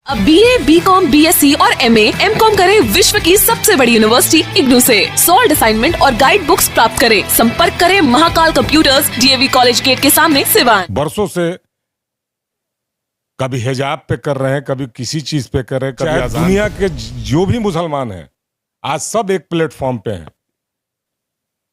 अब BA, BCom, BSc और MA, MCom करें विश्व की सबसे बड़ी यूनिवर्सिटी इग्नू से। सॉल्ड असाइनमेंट और गाइड बुक्स प्राप्त करें। संपर्क करें Mahakal computers, DAV college gate के सामने, सिवान। बरसों से कभी हिजाब पे कर रहे हैं, कभी किसी चीज पे कर रहे हैं, कभी दुनिया के जो भी मुसलमान हैं आज सब एक प्लेटफॉर्म पे हैं,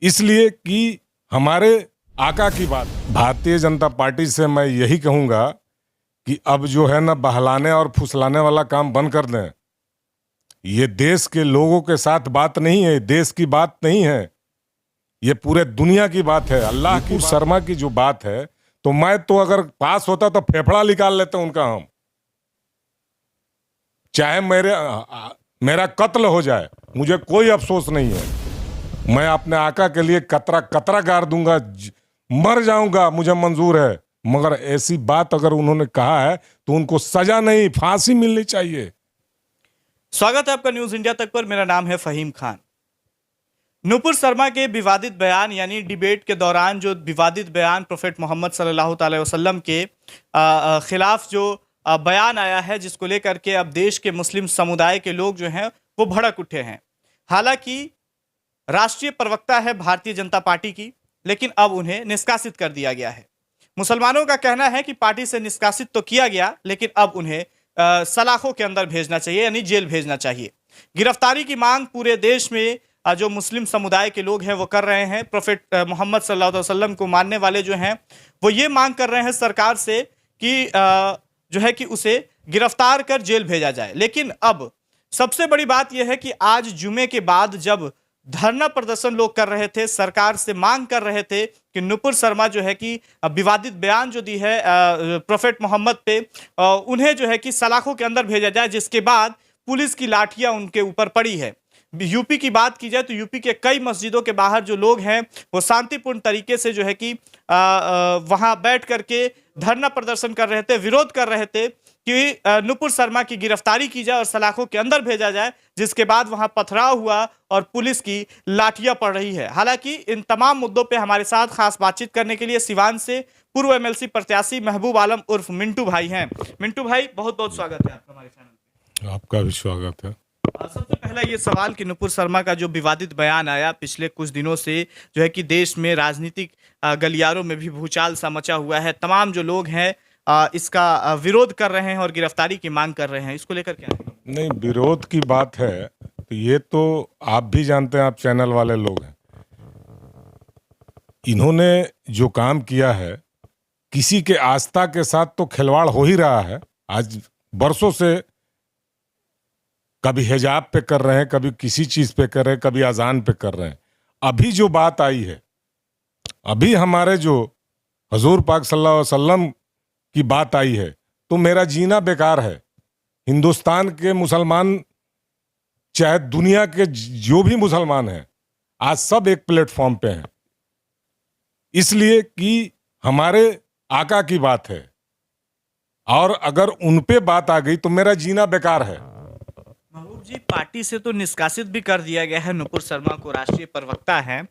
इसलिए कि हमारे आका की बात। भारतीय जनता पार्टी से मैं यही कहूंगा कि अब जो है ना बहलाने और फुसलाने वाला काम बंद कर दें। ये देश के लोगों के साथ बात नहीं है, देश की बात नहीं है, ये पूरे दुनिया की बात है। अल्लाह की शर्मा की जो बात है, तो मैं तो अगर पास होता तो फेफड़ा निकाल लेता उनका, हम चाहे मेरा कत्ल हो जाए, मुझे कोई अफसोस नहीं है। मैं अपने आका के लिए कतरा कतरा गाड़ दूंगा, मर जाऊंगा, मुझे मंजूर है। मगर ऐसी बात अगर उन्होंने कहा है तो उनको सजा नहीं, फांसी मिलनी चाहिए। स्वागत है आपका न्यूज इंडिया तक पर। मेरा नाम है फहीम खान। नुपुर शर्मा के विवादित बयान यानी डिबेट के दौरान जो विवादित बयान प्रोफेट मोहम्मद सल्लल्लाहु अलैहि वसल्लम के खिलाफ जो बयान आया है, जिसको लेकर के अब देश के मुस्लिम समुदाय के लोग जो हैं वो भड़क उठे हैं। हालांकि राष्ट्रीय प्रवक्ता है भारतीय जनता पार्टी की, लेकिन अब उन्हें निष्कासित कर दिया गया है। मुसलमानों का कहना है कि पार्टी से निष्कासित तो किया गया, लेकिन अब उन्हें सलाखों के अंदर भेजना चाहिए, यानी जेल भेजना चाहिए। गिरफ्तारी की मांग पूरे देश में जो मुस्लिम समुदाय के लोग हैं वो कर रहे हैं। प्रोफेट मोहम्मद सल्लल्लाहु अलैहि वसल्लम को मानने वाले जो हैं वो ये मांग कर रहे हैं सरकार से कि जो है कि उसे गिरफ्तार कर जेल भेजा जाए। लेकिन अब सबसे बड़ी बात यह है कि आज जुमे के बाद जब धरना प्रदर्शन लोग कर रहे थे, सरकार से मांग कर रहे थे कि नुपुर शर्मा जो है कि विवादित बयान जो दी है प्रोफेट मोहम्मद पे, उन्हें जो है कि सलाखों के अंदर भेजा जाए, जिसके बाद पुलिस की लाठियां उनके ऊपर पड़ी है। यूपी की बात की जाए तो यूपी के कई मस्जिदों के बाहर जो लोग हैं वो शांतिपूर्ण तरीके से जो है कि वहां बैठ करके धरना प्रदर्शन कर रहे थे, विरोध कर रहे थे कि नुपुर शर्मा की गिरफ्तारी की जाए और सलाखों के अंदर भेजा जाए, जिसके बाद वहां पथराव हुआ और पुलिस की लाठियां पड़ रही है। हालांकि इन तमाम मुद्दों पे हमारे साथ खास बातचीत करने के लिए सिवान से पूर्व MLC प्रत्याशी महबूब आलम उर्फ मिंटू भाई हैं। मिंटू भाई, बहुत बहुत स्वागत है आपका हमारे चैनल पे। आपका भी स्वागत है। सबसे पहला ये सवाल कि नुपुर शर्मा का जो विवादित बयान आया पिछले कुछ दिनों से, जो है कि देश में राजनीतिक गलियारों में भी भूचाल सा मचा हुआ है। तमाम जो लोग हैं इसका विरोध कर रहे हैं और गिरफ्तारी की मांग कर रहे हैं, इसको लेकर क्या है? नहीं, विरोध की बात है तो ये तो आप भी जानते हैं, आप चैनल वाले लोग हैं। इन्होंने जो काम किया है, किसी के आस्था के साथ तो खिलवाड़ हो ही रहा है। आज बरसों से कभी हिजाब पे कर रहे हैं, कभी किसी चीज पे कर रहे हैं, कभी अजान पे कर रहे हैं। अभी जो बात आई है, अभी हमारे जो हजूर पाक सल्लल्लाहु अलैहि वसल्लम की बात आई है, तो मेरा जीना बेकार है। हिंदुस्तान के मुसलमान, चाहे दुनिया के जो भी मुसलमान हैं, आज सब एक प्लेटफॉर्म पे हैं, इसलिए कि हमारे आका की बात है। और अगर उन पे बात आ गई तो मेरा जीना बेकार है। महबूब जी, पार्टी से तो निष्कासित भी कर दिया गया है नुपुर शर्मा को, राष्ट्रीय प्रवक्ता हैं,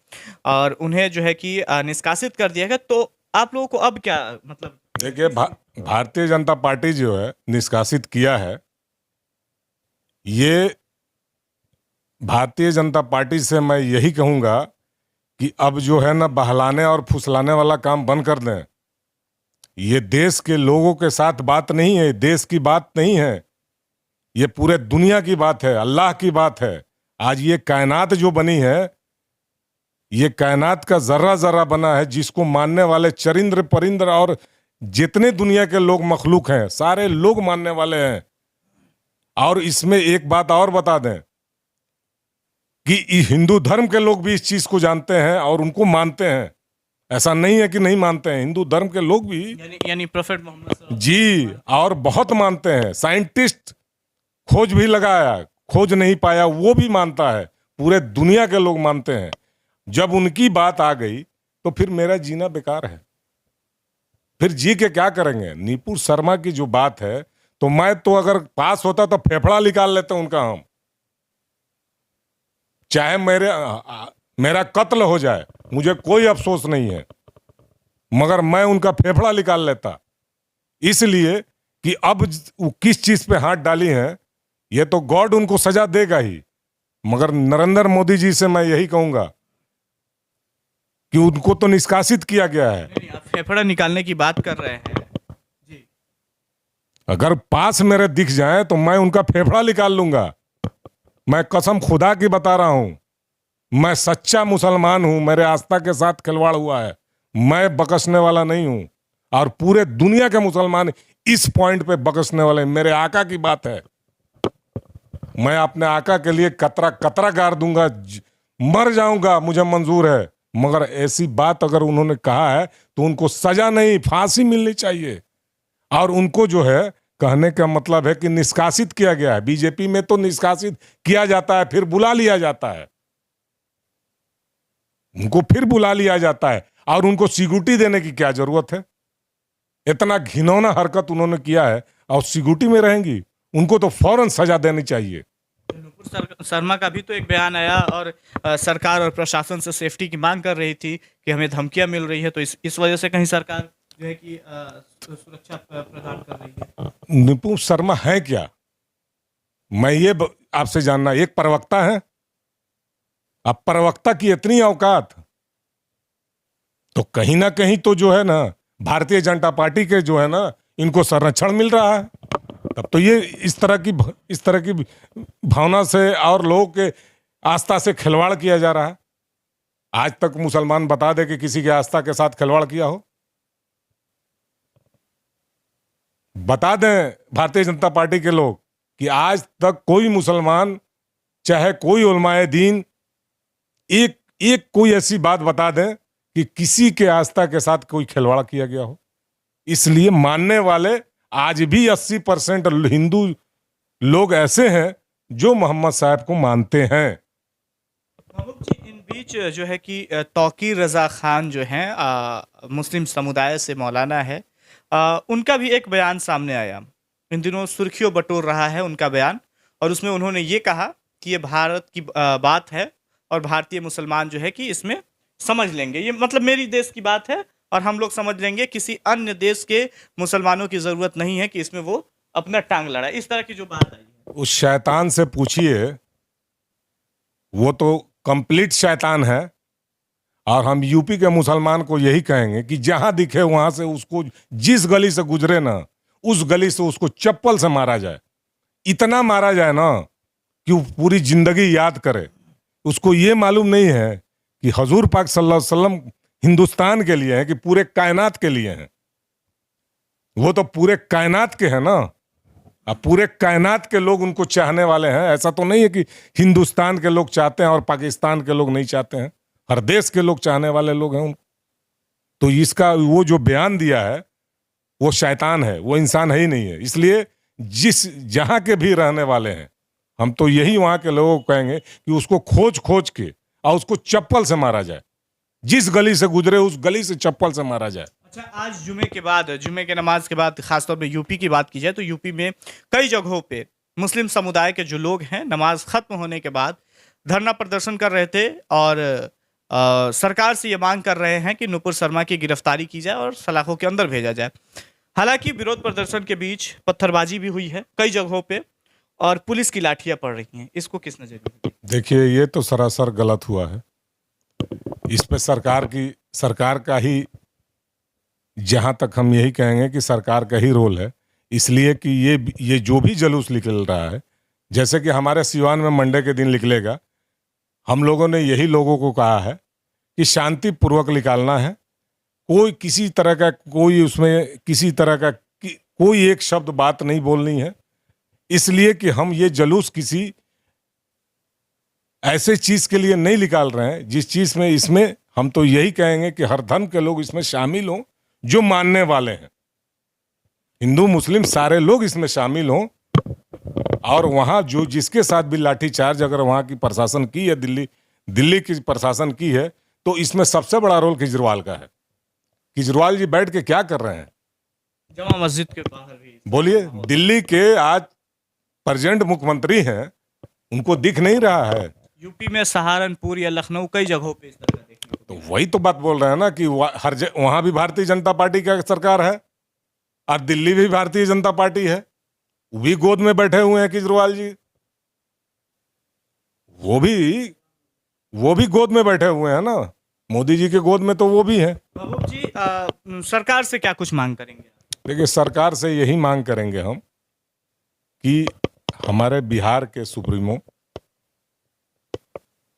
और उन्हें जो है कि निष्कासित कर दिया गया, तो आप लोगों को अब क्या मतलब? देखिए, भारतीय जनता पार्टी जो है निष्कासित किया है, ये भारतीय जनता पार्टी से मैं यही कहूंगा कि अब जो है ना बहलाने और फुसलाने वाला काम बंद कर दें। ये देश के लोगों के साथ बात नहीं है, देश की बात नहीं है, ये पूरे दुनिया की बात है, अल्लाह की बात है। आज ये कायनात जो बनी है, ये कायनात का जर्रा जर्रा बना है, जिसको मानने वाले चरिंद्र परिंद्र और जितने दुनिया के लोग मखलूक हैं, सारे लोग मानने वाले हैं। और इसमें एक बात और बता दें कि हिंदू धर्म के लोग भी इस चीज को जानते हैं और उनको मानते हैं। ऐसा नहीं है कि नहीं मानते हैं, हिंदू धर्म के लोग भी यानी प्रोफेट मोहम्मद जी, और बहुत मानते हैं। साइंटिस्ट खोज भी लगाया, खोज नहीं पाया, वो भी मानता है, पूरे दुनिया के लोग मानते हैं। जब उनकी बात आ गई तो फिर मेरा जीना बेकार है, फिर जी के क्या करेंगे? नुपुर शर्मा की जो बात है, तो मैं तो अगर पास होता तो फेफड़ा निकाल लेता उनका, हम चाहे मेरा कत्ल हो जाए, मुझे कोई अफसोस नहीं है, मगर मैं उनका फेफड़ा निकाल लेता, इसलिए कि अब वो किस चीज पे हाथ डाली है, ये तो गॉड उनको सजा देगा ही। मगर नरेंद्र मोदी जी से मैं यही कहूंगा कि उनको तो निष्कासित किया गया है। नहीं, आप फेफड़ा निकालने की बात कर रहे हैं जी। अगर पास मेरे दिख जाए तो मैं उनका फेफड़ा निकाल लूंगा। मैं कसम खुदा की बता रहा हूं, मैं सच्चा मुसलमान हूं, मेरे आस्था के साथ खिलवाड़ हुआ है, मैं बकसने वाला नहीं हूं। और पूरे दुनिया के मुसलमान इस पॉइंट पे बकसने वाले, मेरे आका की बात है। मैं अपने आका के लिए कतरा कतरा गाड़ दूंगा, मर जाऊंगा, मुझे मंजूर है। मगर ऐसी बात अगर उन्होंने कहा है तो उनको सजा नहीं, फांसी मिलनी चाहिए। और उनको जो है कहने का मतलब है कि निष्कासित किया गया है। बीजेपी में तो निष्कासित किया जाता है, फिर बुला लिया जाता है, उनको फिर बुला लिया जाता है। और उनको सिक्योरिटी देने की क्या जरूरत है? इतना घिनौना हरकत उन्होंने किया है और सिक्योरिटी में रहेंगी? उनको तो फौरन सजा देनी चाहिए। नुपुर शर्मा का भी तो एक बयान आया और सरकार और प्रशासन से सेफ्टी की मांग कर रही थी कि हमें धमकियां मिल रही है, तो इस वजह से कहीं सरकार जो है कि सुरक्षा प्रदान कर रही है। नुपुर शर्मा है क्या? मैं ये आपसे जानना, एक प्रवक्ता है? अब प्रवक्ता की इतनी औकात, तो कहीं ना कहीं तो जो है ना भारतीय जनता पार्टी के जो है ना इनको संरक्षण मिल रहा है। तब तो ये इस तरह की भावना से और लोगों के आस्था से खिलवाड़ किया जा रहा है। आज तक मुसलमान बता दे कि किसी के आस्था के साथ खिलवाड़ किया हो? बता दें भारतीय जनता पार्टी के लोग कि आज तक कोई मुसलमान, चाहे कोई उलमाए दीन, एक कोई ऐसी बात बता दें कि किसी के आस्था के साथ कोई खिलवाड़ किया गया हो। इसलिए मानने वाले आज भी 80% हिंदू लोग ऐसे हैं जो मोहम्मद साहब को मानते हैं। महबूब जी, इन बीच जो है कि तौकीर रजा खान जो हैं मुस्लिम समुदाय से मौलाना है, उनका भी एक बयान सामने आया। इन दिनों सुर्खियों बटोर रहा है उनका बयान, और उसमें उन्होंने ये कहा कि ये भारत की बात है और भारतीय मुसलमान जो है कि इसमें समझ लेंगे। ये मतलब मेरी देश की बात है और हम लोग समझ लेंगे, किसी अन्य देश के मुसलमानों की जरूरत नहीं है कि इसमें वो अपना टांग लड़ाए। इस तरह की जो बात आई है, उस शैतान से पूछिए, वो तो कंप्लीट शैतान है। और हम यूपी के मुसलमान को यही कहेंगे कि जहां दिखे वहां से उसको, जिस गली से गुजरे ना, उस गली से उसको चप्पल से मारा जाए। इतना मारा जाए ना कि वो पूरी जिंदगी याद करे। उसको ये मालूम नहीं है कि हजूर पाक सल्लल्लाहु अलैहि वसल्लम हिंदुस्तान के लिए हैं कि पूरे कायनात के लिए हैं। वो तो पूरे कायनात के हैं ना। अब पूरे कायनात के लोग उनको चाहने वाले हैं। ऐसा तो नहीं है कि हिंदुस्तान के लोग चाहते हैं और पाकिस्तान के लोग नहीं चाहते हैं। हर देश के लोग चाहने वाले लोग हैं उनको। तो इसका वो जो बयान दिया है वो शैतान है, वो इंसान है ही नहीं है। इसलिए जहां के भी रहने वाले हैं, हम तो यही वहां के लोगों को कहेंगे कि उसको खोज खोज के और उसको चप्पल से मारा जाए। जिस गली से गुजरे उस गली से चप्पल से मारा जाए। अच्छा, आज जुमे के बाद, जुमे के नमाज के बाद, खासतौर पे यूपी की बात की जाए तो यूपी में कई जगहों पे मुस्लिम समुदाय के जो लोग हैं नमाज खत्म होने के बाद धरना प्रदर्शन कर रहे थे और सरकार से ये मांग कर रहे हैं कि नुपुर शर्मा की गिरफ्तारी की जाए और सलाखों के अंदर भेजा जाए। हालांकि विरोध प्रदर्शन के बीच पत्थरबाजी भी हुई है कई जगहों पे और पुलिस की लाठियां पड़ रही हैं। इसको किस नजरिए? देखिए, ये तो सरासर गलत हुआ है। इस पे सरकार का ही, जहां तक हम यही कहेंगे कि सरकार का ही रोल है। इसलिए कि ये जो भी जुलूस निकल रहा है, जैसे कि हमारे सिवान में मंडे के दिन निकलेगा, हम लोगों ने यही लोगों को कहा है कि शांतिपूर्वक निकालना है। कोई किसी तरह का, कोई उसमें किसी तरह का कोई एक शब्द बात नहीं बोलनी है। इसलिए कि हम ये जुलूस किसी ऐसे चीज के लिए नहीं निकाल रहे हैं जिस चीज में, इसमें हम तो यही कहेंगे कि हर धर्म के लोग इसमें शामिल हों जो मानने वाले हैं। हिंदू मुस्लिम सारे लोग इसमें शामिल हों। और वहां जो जिसके साथ भी लाठीचार्ज अगर वहां की प्रशासन की है, दिल्ली की प्रशासन की है, तो इसमें सबसे बड़ा रोल केजरीवाल का है। केजरीवाल जी बैठ के क्या कर रहे हैं? जमा मस्जिद के बाहर भी बोलिए, दिल्ली के आज प्रेजेंट मुख्यमंत्री हैं, उनको दिख नहीं रहा है? यूपी में सहारनपुर या लखनऊ कई जगहों पे इस तरह का देखने को तो वही तो बात बोल रहे हैं ना कि वहां भी भारतीय जनता पार्टी का सरकार है। और दिल्ली भी भारतीय जनता पार्टी है, वो भी गोद में बैठे हुए हैं केजरीवाल जी, वो भी गोद में बैठे हुए हैं ना, मोदी जी के गोद में तो वो भी है। महबूब जी, सरकार से क्या कुछ मांग करेंगे? देखिए, सरकार से यही मांग करेंगे हम कि हमारे बिहार के सुप्रीमो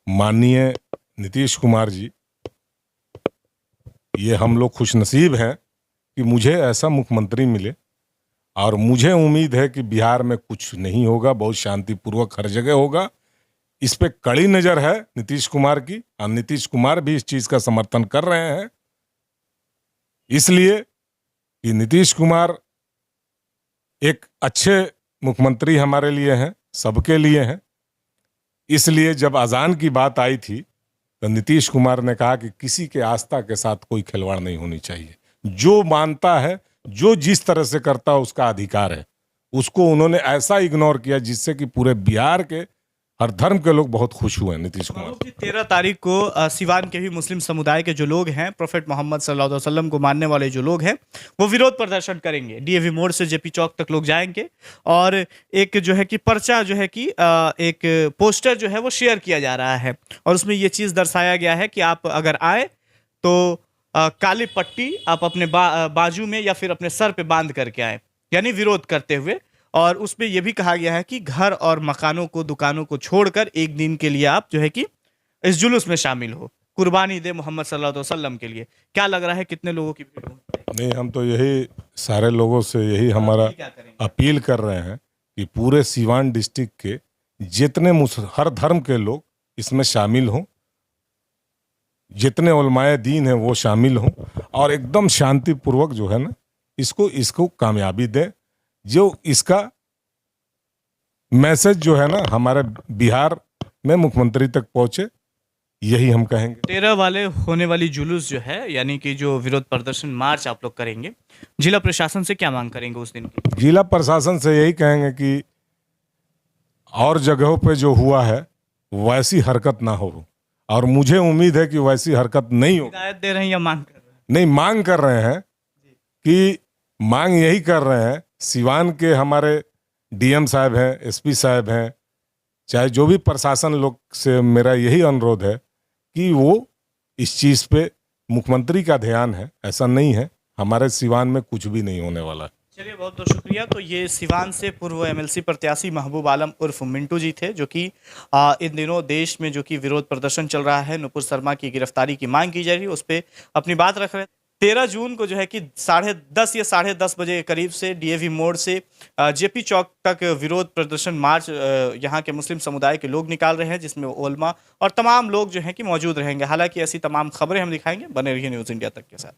माननीय नीतीश कुमार जी, ये हम लोग खुशनसीब हैं कि मुझे ऐसा मुख्यमंत्री मिले, और मुझे उम्मीद है कि बिहार में कुछ नहीं होगा, बहुत शांतिपूर्वक हर जगह होगा। इस पे कड़ी नजर है नीतीश कुमार की, और नीतीश कुमार भी इस चीज का समर्थन कर रहे हैं, इसलिए कि नीतीश कुमार एक अच्छे मुख्यमंत्री हमारे लिए हैं, सबके लिए हैं। इसलिए जब अजान की बात आई थी तो नीतीश कुमार ने कहा कि किसी के आस्था के साथ कोई खिलवाड़ नहीं होनी चाहिए, जो मानता है, जो जिस तरह से करता है उसका अधिकार है। उसको उन्होंने ऐसा इग्नोर किया जिससे कि पूरे बिहार के हर धर्म के लोग बहुत खुश हुए नीतीश कुमार। 13 तारीख को सिवान के भी मुस्लिम समुदाय के जो लोग हैं, प्रोफेट मोहम्मद सल्लल्लाहु अलैहि वसल्लम को मानने वाले जो लोग हैं, वो विरोध प्रदर्शन करेंगे। डीएवी मोड़ से जेपी चौक तक लोग जाएंगे, और एक जो है कि पर्चा जो है कि एक पोस्टर जो है वो शेयर किया जा रहा है, और उसमें ये चीज़ दर्शाया गया है कि आप अगर आए तो काली पट्टी आप अपने बाजू में या फिर अपने सर पे बांध करके आए, यानी विरोध करते हुए। और उसमें यह भी कहा गया है कि घर और मकानों को, दुकानों को छोड़कर एक दिन के लिए आप जो है कि इस जुलूस में शामिल हो, कुर्बानी दे मोहम्मद सल्लल्लाहु अलैहि वसल्लम के लिए। क्या लग रहा है, कितने लोगों की भीड़ होगी? नहीं, हम तो यही सारे लोगों से यही हमारा अपील कर रहे हैं कि पूरे सीवान डिस्ट्रिक्ट के जितने हर धर्म के लोग इसमें शामिल हों, जितने उलमाए दीन हैं वो शामिल हों, और एकदम शांतिपूर्वक जो है ना इसको कामयाबी दें। जो इसका मैसेज जो है ना हमारे बिहार में मुख्यमंत्री तक पहुंचे, यही हम कहेंगे। 13 वाले होने वाली जुलूस जो है, यानी कि जो विरोध प्रदर्शन मार्च आप लोग करेंगे, जिला प्रशासन से क्या मांग करेंगे उस दिन की? जिला प्रशासन से यही कहेंगे कि और जगहों पे जो हुआ है वैसी हरकत ना हो, और मुझे उम्मीद है कि वैसी हरकत नहीं हो। हिदायत दे रहे हैं या मांग कर रहे हैं? नहीं, मांग कर रहे हैं कि मांग यही कर रहे हैं, सिवान के हमारे डीएम साहब हैं, एसपी साहब हैं, चाहे जो भी प्रशासन लोग से मेरा यही अनुरोध है कि वो इस चीज पे मुख्यमंत्री का ध्यान है। ऐसा नहीं है, हमारे सिवान में कुछ भी नहीं होने वाला है। चलिए, बहुत बहुत शुक्रिया। तो ये सिवान से पूर्व एमएलसी प्रत्याशी महबूब आलम उर्फ मिंटू जी थे, जो कि इन दिनों देश में जो कि विरोध प्रदर्शन चल रहा है, नुपुर शर्मा की गिरफ्तारी की मांग की जा रही है, उस पर अपनी बात रख रहे हैं। 13 जून को जो है कि 10:30 या 10:30 बजे के करीब से डीएवी मोड़ से जेपी चौक तक विरोध प्रदर्शन मार्च यहाँ के मुस्लिम समुदाय के लोग निकाल रहे हैं, जिसमें उलमा और तमाम लोग जो हैं कि मौजूद रहेंगे। हालांकि ऐसी तमाम खबरें हम दिखाएंगे, बने रहिए न्यूज़ इंडिया तक के साथ।